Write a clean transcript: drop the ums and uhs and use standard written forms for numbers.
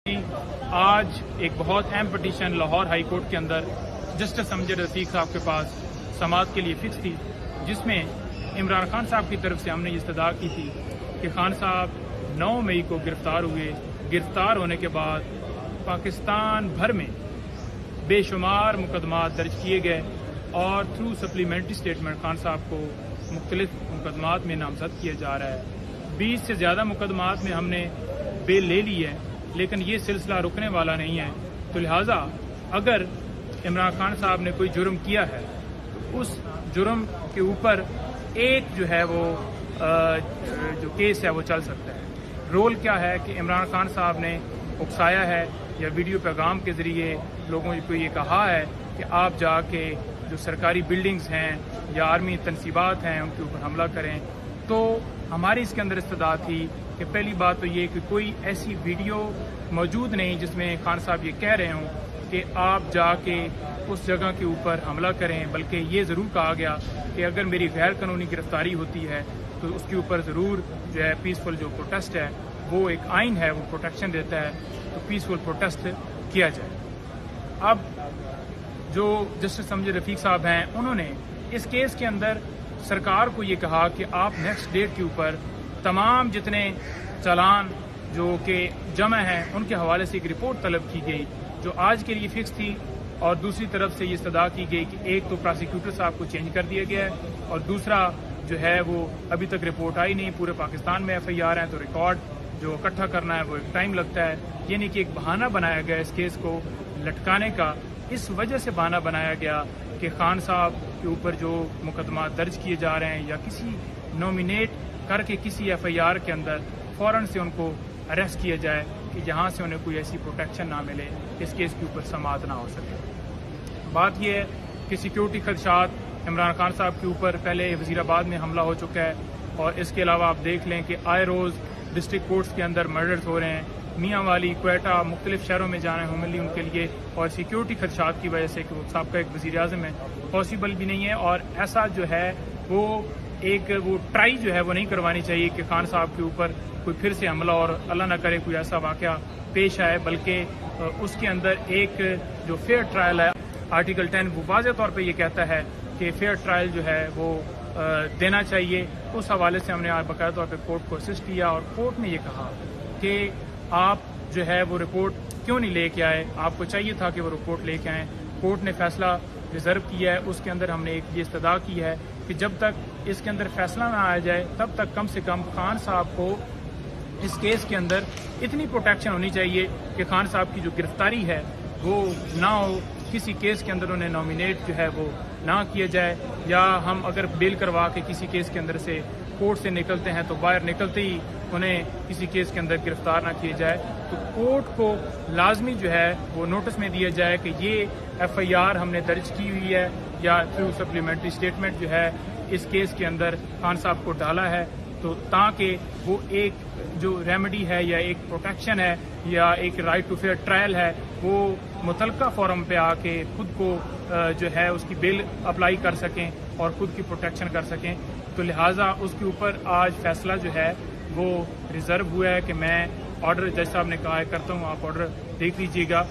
آج ایک بہت اہم پٹیشن لاہور ہائی کورٹ کے اندر جسٹس امجد رفیق صاحب کے پاس سماعت کے لیے فکس تھی، جس میں عمران خان صاحب کی طرف سے ہم نے یہ استدعا کی تھی کہ خان صاحب 9 مئی کو گرفتار ہوئے۔ گرفتار ہونے کے بعد پاکستان بھر میں بے شمار مقدمات درج کیے گئے اور تھرو سپلیمنٹری اسٹیٹمنٹ خان صاحب کو مختلف مقدمات میں نامزد کیا جا رہا ہے۔ 20 سے زیادہ مقدمات میں ہم نے بیل لے لی ہے، لیکن یہ سلسلہ رکنے والا نہیں ہے۔ تو لہٰذا اگر عمران خان صاحب نے کوئی جرم کیا ہے تو اس جرم کے اوپر ایک جو ہے وہ جو کیس ہے وہ چل سکتا ہے۔ رول کیا ہے کہ عمران خان صاحب نے اکسایا ہے یا ویڈیو پیغام کے ذریعے لوگوں کو یہ کہا ہے کہ آپ جا کے جو سرکاری بلڈنگز ہیں یا آرمی تنصیبات ہیں ان کے اوپر حملہ کریں۔ تو ہماری اس کے اندر استدعا تھی کہ پہلی بات تو یہ کہ کوئی ایسی ویڈیو موجود نہیں جس میں خان صاحب یہ کہہ رہے ہوں کہ آپ جا کے اس جگہ کے اوپر حملہ کریں، بلکہ یہ ضرور کہا گیا کہ اگر میری غیر قانونی گرفتاری ہوتی ہے تو اس کے اوپر ضرور جو ہے پیسفل جو پروٹیسٹ ہے وہ ایک آئین ہے وہ پروٹیکشن دیتا ہے، تو پیسفل پروٹیسٹ کیا جائے۔ اب جو جسٹس امجد رفیق صاحب ہیں انہوں نے اس کیس کے اندر سرکار کو یہ کہا کہ آپ نیکسٹ ڈیٹ کے اوپر تمام جتنے چالان جو کہ جمع ہیں ان کے حوالے سے ایک رپورٹ طلب کی گئی جو آج کے لیے فکس تھی، اور دوسری طرف سے یہ استدعا کی گئی کہ ایک تو پراسیکیوٹر صاحب کو چینج کر دیا گیا ہے اور دوسرا جو ہے وہ ابھی تک رپورٹ آئی نہیں۔ پورے پاکستان میں FIR ہیں تو ریکارڈ جو اکٹھا کرنا ہے وہ ایک ٹائم لگتا ہے، یعنی کہ ایک بہانہ بنایا گیا اس کیس کو لٹکانے کا۔ اس وجہ سے بہانہ بنایا گیا کہ خان صاحب کے اوپر جو مقدمات درج کیے جا رہے ہیں یا کسی نومینیٹ کر کے کسی FIR کے اندر فوراً سے ان کو اریسٹ کیا جائے کہ جہاں سے انہیں کوئی ایسی پروٹیکشن نہ ملے، اس کیس کے اوپر سماعت نہ ہو سکے۔ بات یہ ہے کہ سیکیورٹی خدشات عمران خان صاحب کے اوپر پہلے وزیر آباد میں حملہ ہو چکا ہے، اور اس کے علاوہ آپ دیکھ لیں کہ آئے روز ڈسٹرکٹ کورٹس کے اندر مرڈرز ہو رہے ہیں، میاں والی، کوئٹہ، مختلف شہروں میں جانا ہے ملی ان کے لیے، اور سیکیورٹی خدشات کی وجہ سے کہ وہ سابقہ ایک وزیر اعظم ہے، پاسبل بھی نہیں ہے۔ اور ایسا جو ہے وہ ٹرائی جو ہے وہ نہیں کروانی چاہیے کہ خان صاحب کے اوپر کوئی پھر سے حملہ اور اللہ نہ کرے کوئی ایسا واقعہ پیش آئے، بلکہ اس کے اندر ایک جو فیئر ٹرائل ہے آرٹیکل 10 وہ واضح طور پہ یہ کہتا ہے کہ فیئر ٹرائل جو ہے وہ دینا چاہیے۔ اس حوالے سے ہم نے آج باقاعدہ طور پہ کورٹ کو اسسٹ کیا، اور کورٹ نے یہ کہا کہ آپ جو ہے وہ رپورٹ کیوں نہیں لے کے آئے، آپ کو چاہیے تھا کہ وہ رپورٹ لے کے آئیں۔ کورٹ نے فیصلہ ریزرو کیا ہے، اس کے اندر ہم نے ایک یہ استدعا کی ہے کہ جب تک اس کے اندر فیصلہ نہ آیا جائے تب تک کم سے کم خان صاحب کو اس کیس کے اندر اتنی پروٹیکشن ہونی چاہیے کہ خان صاحب کی جو گرفتاری ہے وہ نہ ہو، کسی کیس کے اندر انہیں نامینیٹ جو ہے وہ نہ کیا جائے، یا ہم اگر بیل کروا کے کسی کیس کے اندر سے کورٹ سے نکلتے ہیں تو باہر نکلتے ہی انہیں کسی کیس کے اندر گرفتار نہ کیا جائے۔ تو کورٹ کو لازمی جو ہے وہ نوٹس میں دیا جائے کہ یہ FIR ہم نے درج کی ہوئی ہے یا تھرو سپلیمنٹری اسٹیٹمنٹ جو ہے اس کیس کے اندر خان صاحب کو ڈالا ہے، تو تاکہ وہ ایک جو ریمیڈی ہے یا ایک پروٹیکشن ہے یا ایک رائٹ ٹو فیئر ٹرائل ہے وہ متعلقہ فورم پہ آ کے خود کو جو ہے اس کی بیل اپلائی کر سکیں اور خود کی پروٹیکشن کر سکیں۔ تو لہٰذا اس کے اوپر آج فیصلہ جو ہے وہ ریزرو ہوا ہے کہ میں آرڈر جج صاحب نے کہا ہے کرتا ہوں، آپ آرڈر دیکھ لیجیے گا۔